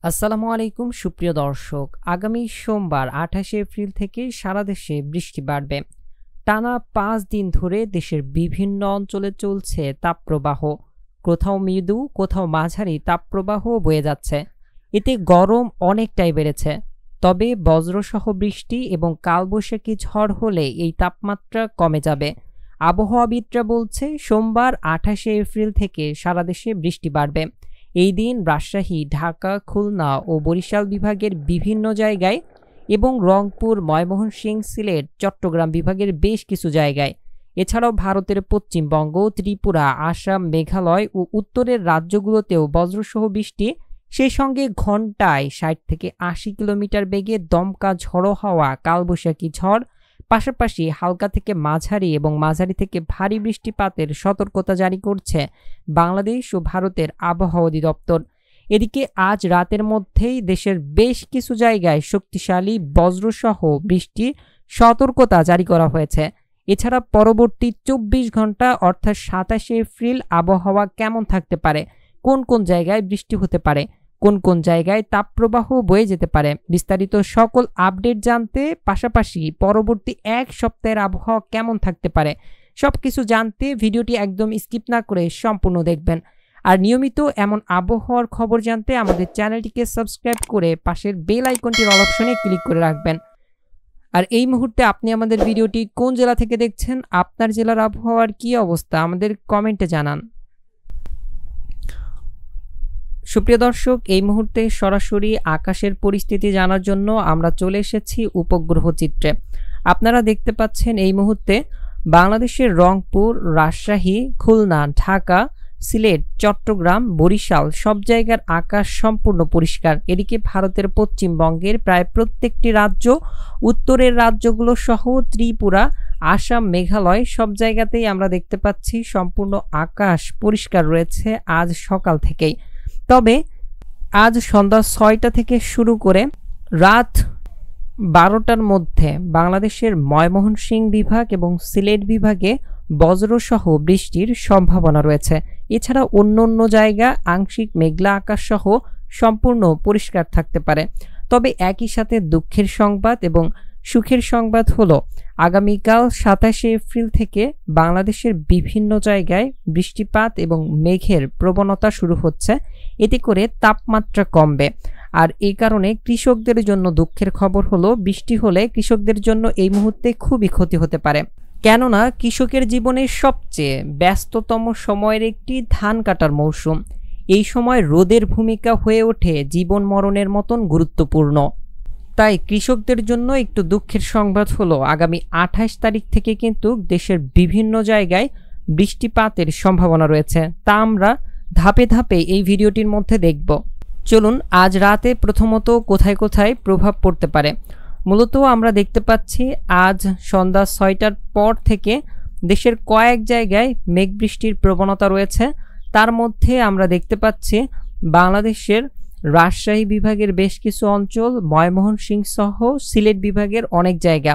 আসসালামু আলাইকুম সুপ্রিয় দর্শক, আগামী সোমবার ২৮শে এপ্রিল থেকে সারা দেশে বৃষ্টি বাড়বে। টানা ৫ দিন ধরে দেশের বিভিন্ন অঞ্চলে চলছে তাপপ্রবাহ। কোথাও মৃদু, কোথাও মাঝারি তাপপ্রবাহ বয়ে যাচ্ছে। এতে গরম অনেকটাই বেড়েছে। তবে বজ্রসহ বৃষ্টি এবং কালবৈশাখী ঝড় হলে এই তাপমাত্রা কমে যাবে। আবহাওয়াবিদরা বলছে সোমবার ২৮শে এপ্রিল থেকে সারা দেশে বৃষ্টি বাড়বে। এই দিন রাজশাহী, ঢাকা, খুলনা ও বরিশাল বিভাগের বিভিন্ন জায়গায় এবং রংপুর, ময়মনসিংহ, সিলেট, চট্টগ্রাম বিভাগের বেশ কিছু জায়গায়, এছাড়াও ভারতের পশ্চিমবঙ্গ, ত্রিপুরা, আসাম, মেঘালয় ও উত্তরের রাজ্যগুলোতেও বজ্রসহ বৃষ্টি, সেই সঙ্গে ঘন্টায় ৬০ থেকে ৮০ কিলোমিটার বেগে দমকা ঝড়ো হাওয়া, কালবৈশাখী ঝড়, পাশাপাশি হালকা থেকে মাঝারি এবং মাঝারি থেকে ভারী বৃষ্টিপাতের সতর্কতা জারি করছে বাংলাদেশ ও ভারতের আবহাওয়া অধিদপ্তর। এদিকে আজ রাতের মধ্যেই দেশের বেশ কিছু জায়গায় শক্তিশালী বজ্রসহ বৃষ্টির সতর্কতা জারি করা হয়েছে। এছাড়া পরবর্তী ২৪ ঘন্টা অর্থাৎ ২৭শে এপ্রিল আবহাওয়া কেমন থাকতে পারে, কোন কোন জায়গায় বৃষ্টি হতে পারে, কোন কোন জায়গায় তাপপ্রবাহ বয়ে যেতে পারে, বিস্তারিত সকল আপডেট জানতে, পাশাপাশি পরবর্তী এক সপ্তাহের আবহাওয়া কেমন থাকতে পারে সবকিছু জানতে ভিডিওটি একদম স্কিপ না করে সম্পূর্ণ দেখবেন। আর নিয়মিত এমন আবহাওয়ার খবর জানতে আমাদের চ্যানেলটিকে সাবস্ক্রাইব করে পাশের বেল আইকনটির অল অপশনে ক্লিক করে রাখবেন। আর এই মুহূর্তে আপনি আমাদের ভিডিওটি কোন জেলা থেকে দেখছেন, আপনার জেলার আবহাওয়ার কী অবস্থা আমাদের কমেন্টে জানান। সুপ্রিয় দর্শক, এই মুহূর্তে সরাসরি আকাশের পরিস্থিতি জানার জন্য আমরা চলে এসেছি উপগ্রহ চিত্রে। আপনারা দেখতে পাচ্ছেন এই মুহূর্তে বাংলাদেশের রংপুর, রাজশাহী, খুলনা, ঢাকা, সিলেট, চট্টগ্রাম, বরিশাল সব জায়গার আকাশ সম্পূর্ণ পরিষ্কার। এদিকে ভারতের পশ্চিমবঙ্গের প্রায় প্রত্যেকটি রাজ্য, উত্তরের রাজ্যগুলো সহ ত্রিপুরা, আসাম, মেঘালয় সব জায়গাতেই আমরা দেখতে পাচ্ছি সম্পূর্ণ আকাশ পরিষ্কার রয়েছে আজ সকাল থেকেই। তবে আজ সন্ধ্যা ৬টা থেকে শুরু করে রাত ১২টার মধ্যে বাংলাদেশের ময়মনসিংহ বিভাগ এবং সিলেট বিভাগে বজ্রসহ বৃষ্টির সম্ভাবনা রয়েছে। এছাড়া অন্য অন্য জায়গা আংশিক মেঘলা আকাশ সহ সম্পূর্ণ পরিষ্কার থাকতে পারে। তবে একই সাথে দুঃখের সংবাদ এবং সুখের সংবাদ হলো আগামীকাল ২৭শে এপ্রিল থেকে বাংলাদেশের বিভিন্ন জায়গায় বৃষ্টিপাত এবং মেঘের প্রবণতা শুরু হচ্ছে। এতে করে তাপমাত্রা কমবে। আর এই কারণে কৃষকদের জন্য দুঃখের খবর হলো বৃষ্টি হলে কৃষকদের জন্য এই মুহূর্তে খুবই ক্ষতি হতে পারে। কেননা কৃষকের জীবনের সবচেয়ে ব্যস্ততম সময়ের একটি ধান কাটার মৌসুম। এই সময় রোদের ভূমিকা হয়ে ওঠে জীবন মরণের মতন গুরুত্বপূর্ণ। তাই কৃষকদের জন্য একটু দুঃখের সংবাদ হলো আগামী ২৮ তারিখ থেকে কিন্তু দেশের বিভিন্ন জায়গায় বৃষ্টিপাতের সম্ভাবনা রয়েছে। তা আমরা ধাপে ধাপে এই ভিডিওটির মধ্যে দেখব। চলুন আজ রাতে প্রথমত কোথায় কোথায় প্রভাব পড়তে পারে। মূলত আমরা দেখতে পাচ্ছি আজ সন্ধ্যা ৬টার পর থেকে দেশের কয়েক জায়গায় মেঘ বৃষ্টির প্রবণতা রয়েছে। তার মধ্যে আমরা দেখতে পাচ্ছি বাংলাদেশের রাজশাহী বিভাগের বেশ কিছু অঞ্চল, ময়মনসিংহ সহ সিলেট বিভাগের অনেক জায়গা,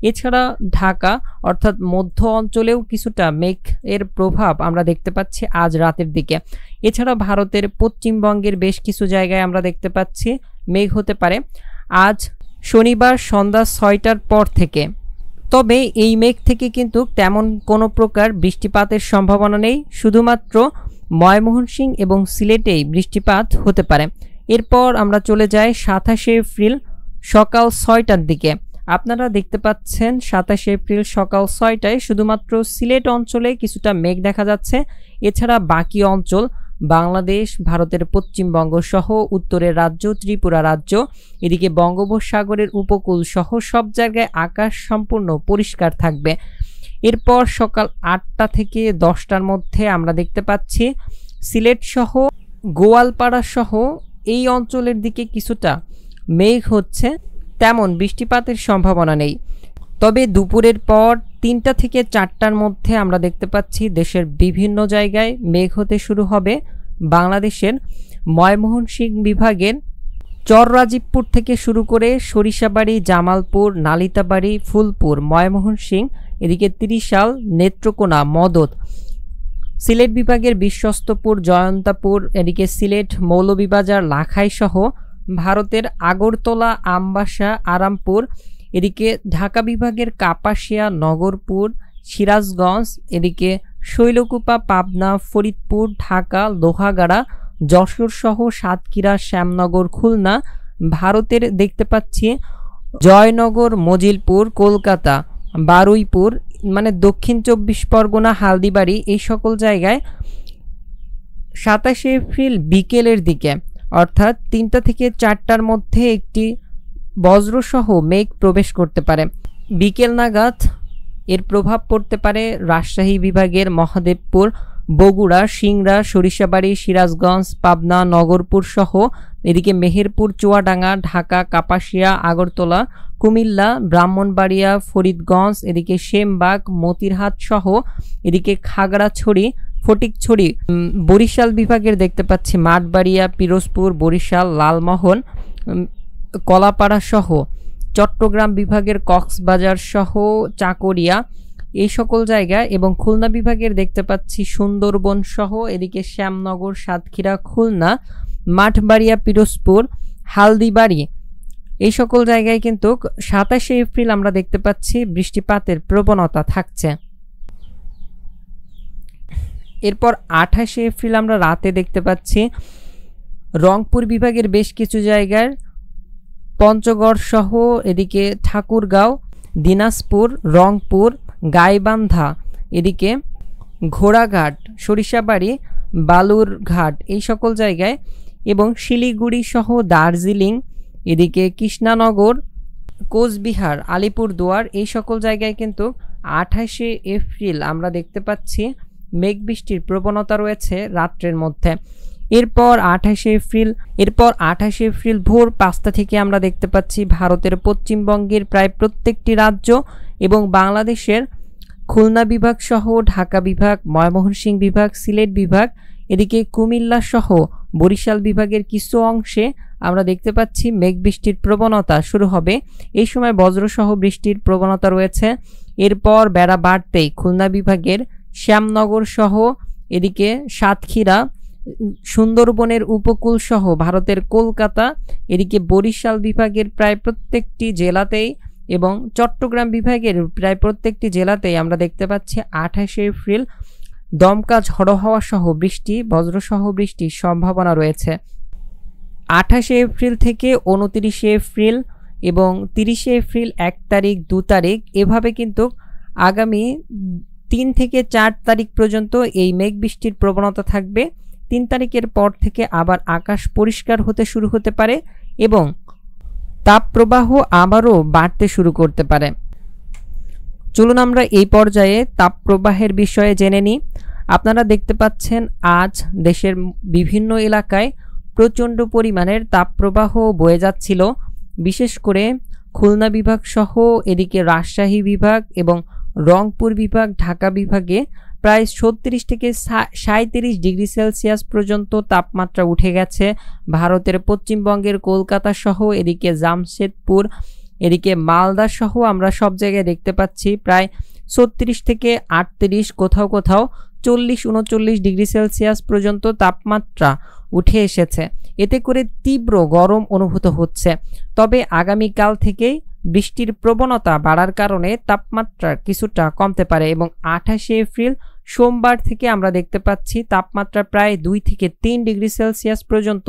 এছাড়া ঢাকা অর্থাৎ মধ্য অঞ্চলেও কিছুটা মেঘ এর প্রভাব আমরা দেখতে পাচ্ছি আজ রাতের দিকে। এছাড়া ভারতের পশ্চিমবঙ্গের বেশ কিছু জায়গায় আমরা দেখতে পাচ্ছি মেঘ হতে পারে আজ শনিবার সন্ধ্যা ৬টার পর থেকে। তবে এই মেঘ থেকে কিন্তু তেমন কোনো প্রকার বৃষ্টিপাতের সম্ভাবনা নেই, শুধুমাত্র ময়মনসিংহ এবং সিলেটেই বৃষ্টিপাত হতে পারে। এরপর আমরা চলে যাই ২৭শে এপ্রিল সকাল ৬টার দিকে। আপনারা দেখতে পাচ্ছেন ২৭শে এপ্রিল সকাল ৬টায় শুধুমাত্র সিলেট অঞ্চলে কিছুটা মেঘ দেখা যাচ্ছে। এছাড়া বাকি অঞ্চল বাংলাদেশ, ভারতের পশ্চিমবঙ্গ সহ উত্তরের রাজ্য, ত্রিপুরা রাজ্য, এদিকে বঙ্গোপসাগরের উপকূল সহ সব জায়গায় আকাশ সম্পূর্ণ পরিষ্কার থাকবে। এরপর সকাল ৮টা থেকে ১০টার মধ্যে আমরা দেখতে পাচ্ছি সিলেট সহ গোয়ালপাড়া সহ এই অঞ্চলের দিকে কিছুটা মেঘ হচ্ছে, তেমন বৃষ্টিপাতের সম্ভাবনা নেই। তবে দুপুরের পর ৩টা থেকে ৪টার মধ্যে আমরা দেখতে পাচ্ছি দেশের বিভিন্ন জায়গায় মেঘ হতে শুরু হবে। বাংলাদেশের ময়মনসিংহ বিভাগের চররাজীবপুর থেকে শুরু করে সরিষাবাড়ি, জামালপুর, নালিতাবাড়ি, ফুলপুর, ময়মনসিংহ, এদিকে ত্রিশাল, নেত্রকোনা, মদদ, সিলেট বিভাগের বিশ্বস্তপুর, জয়ন্তাপুর, এদিকে সিলেট, মৌলভীবাজার, লাখাই সহ ভারতের আগরতলা, আমবাসা, আরামপুর, এদিকে ঢাকা বিভাগের কাপাসিয়া, নগরপুর, সিরাজগঞ্জ, এদিকে শৈলকুপা, পাবনা, ফরিদপুর, ঢাকা, লোহাগাড়া, যশোর সহ সাতক্ষীরা, শ্যামনগর, খুলনা। ভারতের দেখতে পাচ্ছি জয়নগর, মজিলপুর, কলকাতা, বারুইপুর, মানে দক্ষিণ 24 পরগনা, হালদিবাড়ি, এই সকল জায়গায় 27 এপ্রিল বিকেলের দিকে অর্থাৎ 3টা থেকে 4টার মধ্যে একটি বজ্রসহ মেঘ প্রবেশ করতে পারে। বিকেল নাগাদ এর প্রভাব পড়তে পারে রাজশাহী বিভাগের মহাদেবপুর, বগুড়া, সিংড়া, সরিষাবাড়ি, সিরাজগঞ্জ, পাবনা, নগরপুর সহ এদিকে মেহেরপুর, চুয়াডাঙ্গা, ঢাকা, কাপাসিয়া, আগরতলা, কুমিল্লা, ব্রাহ্মণবাড়িয়া, ফরিদগঞ্জ, এদিকে সেমবাগ, মতিরহাট সহ এদিকে খাগড়াছড়ি, ফটিকছড়ি, বরিশাল বিভাগের দেখতে পাচ্ছি মাঠবাড়িয়া, পিরোজপুর, বরিশাল, লালমোহন, কলাপাড়া সহ চট্টগ্রাম বিভাগের কক্সবাজার সহ চাকরিয়া, এই সকল জায়গা এবং খুলনা বিভাগের দেখতে পাচ্ছি সুন্দরবন সহ এদিকে শ্যামনগর, সাতক্ষীরা, খুলনা, মাঠবাড়িয়া, পিরোজপুর, হালদিবাড়ি, এই সকল জায়গায় কিন্তু 27 এপ্রিল আমরা দেখতে পাচ্ছি বৃষ্টিপাতের প্রবণতা থাকছে। এরপর 28 এপ্রিল আমরা রাতে দেখতে পাচ্ছি রংপুর বিভাগের বেশ কিছু জায়গার পঞ্চগড় সহ এদিকে ঠাকুরগাঁও, দিনাজপুর, রংপুর, গাইবান্ধা, এদিকে ঘোড়াঘাট, সরিষাবাড়ি, বালুরঘাট, এই সকল জায়গায় এবং শিলিগুড়ি সহ দার্জিলিং, এদিকে কৃষ্ণনগর, কোচবিহার, আলিপুরদুয়ার, এই সকল জায়গায় কিন্তু 28 এপ্রিল আমরা দেখতে পাচ্ছি মেঘ বৃষ্টির প্রবণতা রয়েছে রাত্রের মধ্যে। এরপর 28 এপ্রিল ভোর 5টা থেকে আমরা দেখতে পাচ্ছি ভারতের পশ্চিমবঙ্গের প্রায় প্রত্যেকটি রাজ্য এবং বাংলাদেশের খুলনা বিভাগ সহ ঢাকা বিভাগ, ময়মনসিংহ বিভাগ, সিলেট বিভাগ, এদিকে কুমিল্লা সহ বরিশাল বিভাগের কিছু অংশে আমরা দেখতে পাচ্ছি মেঘ বৃষ্টির প্রবণতা শুরু হবে। এই সময় বজ্রসহ বৃষ্টির প্রবণতা রয়েছে। এরপর বেড়া বাড়তেই খুলনা বিভাগের শ্যামনগর সহ এদিকে সাতক্ষীরা, সুন্দরবনের উপকূল সহ ভারতের কলকাতা, এদিকে বরিশাল বিভাগের প্রায় প্রত্যেকটি জেলাতেই এবং চট্টগ্রাম বিভাগের প্রায় প্রত্যেকটি জেলাতেই আমরা দেখতে পাচ্ছি 28 এপ্রিল দমকা ঝড়ো হাওয়া সহ বৃষ্টি, বজ্রসহ বৃষ্টির সম্ভাবনা রয়েছে। 28 এপ্রিল থেকে 29 এপ্রিল এবং 30 এপ্রিল 1 তারিখ, 2 তারিখ, এভাবে কিন্তু আগামী 3 থেকে 4 তারিখ পর্যন্ত এই মেঘ বৃষ্টির প্রবণতা থাকবে। 3 তারিখের পর থেকে আবার আকাশ পরিষ্কার হতে শুরু হতে পারে এবং তাপপ্রবাহ আবারও বাড়তে শুরু করতে পারে। চলুন আমরা এই পর্যায়ে তাপপ্রবাহের বিষয়ে জেনে নিই। আপনারা দেখতে পাচ্ছেন আজ দেশের বিভিন্ন এলাকায় প্রচণ্ড পরিমাণের তাপপ্রবাহ বয়ে যাচ্ছিল। বিশেষ করে খুলনা বিভাগ সহ এদিকে রাজশাহী বিভাগ এবং রংপুর বিভাগ, ঢাকা বিভাগে প্রায় 36 থেকে 37 ডিগ্রি সেলসিয়াস পর্যন্ত তাপমাত্রা উঠে গেছে। ভারতের পশ্চিমবঙ্গের কলকাতা সহ এদিকে জামশেদপুর, এদিকে মালদা সহ আমরা সব জায়গায় দেখতে পাচ্ছি প্রায় 36 থেকে 38, কোথাও কোথাও 40-39 ডিগ্রি সেলসিয়াস পর্যন্ত তাপমাত্রা উঠে এসেছে। এতে করে তীব্র গরম অনুভূত হচ্ছে। তবে আগামীকাল থেকেই বৃষ্টির প্রবণতা বাড়ার কারণে তাপমাত্রা কিছুটা কমতে পারে এবং 28 এপ্রিল সোমবার থেকে আমরা দেখতে পাচ্ছি তাপমাত্রা প্রায় 2 থেকে 3 ডিগ্রি সেলসিয়াস পর্যন্ত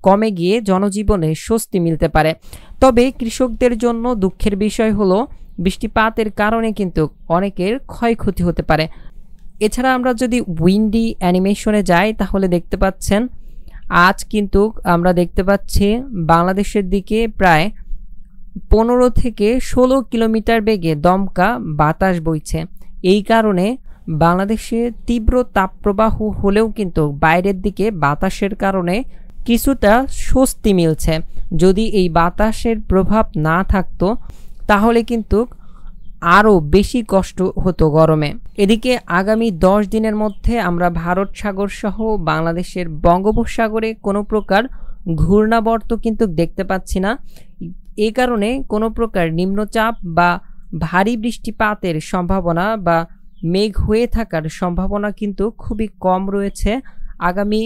কমে গিয়ে জনজীবনে স্বস্তি মিলতে পারে। তবে কৃষকদের জন্য দুঃখের বিষয় হলো বৃষ্টিপাতের কারণে কিন্তু অনেকের ক্ষয়ক্ষতি হতে পারে। এছাড়া আমরা যদি উইন্ডি অ্যানিমেশনে যাই তাহলে দেখতে পাচ্ছেন আজ কিন্তু আমরা দেখতে পাচ্ছি বাংলাদেশের দিকে প্রায় 15 থেকে 16 কিলোমিটার বেগে দমকা বাতাস বইছে। এই কারণে বাংলাদেশে তীব্র তাপপ্রবাহ হলেও কিন্তু বাইরের দিকে বাতাসের কারণে কিছুটা স্বস্তি মিলছে। যদি এই বাতাসের প্রভাব না থাকতো তাহলে কিন্তু আরও বেশি কষ্ট হতো গরমে। এদিকে আগামী 10 দিনের মধ্যে আমরা ভারত সাগর সহ বাংলাদেশের বঙ্গোপসাগরে কোনো প্রকার ঘূর্ণাবর্ত কিন্তু দেখতে পাচ্ছি না। এই কারণে কোনো প্রকার নিম্নচাপ বা ভারী বৃষ্টিপাতের সম্ভাবনা বা মেঘ হয়ে থাকার সম্ভাবনা কিন্তু খুবই কম রয়েছে আগামী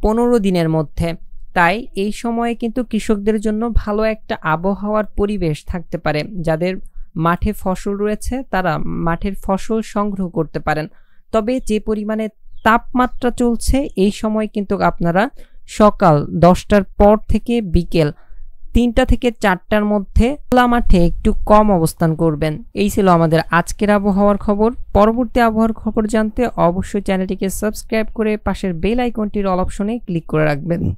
15 দিনের মধ্যে। তাই এই সময়ে কিন্তু কৃষকদের জন্য ভালো একটা আবহাওয়ার পরিবেশ থাকতে পারে। যাদের মাঠে ফসল রয়েছে তারা মাঠের ফসল সংগ্রহ করতে পারেন। তবে যে পরিমাণে তাপমাত্রা চলছে এই সময় কিন্তু আপনারা সকাল 10টার পর থেকে বিকেল 3টা থেকে 4টার মধ্যে খোলা মাঠে একটু কম অবস্থান করবেন। এই ছিল আমাদের আজকের আবহাওয়ার খবর। পরবর্তী আবহাওয়ার খবর জানতে অবশ্যই চ্যানেলটিকে সাবস্ক্রাইব করে পাশের বেল আইকনটির অল অপশনে ক্লিক করে রাখবেন।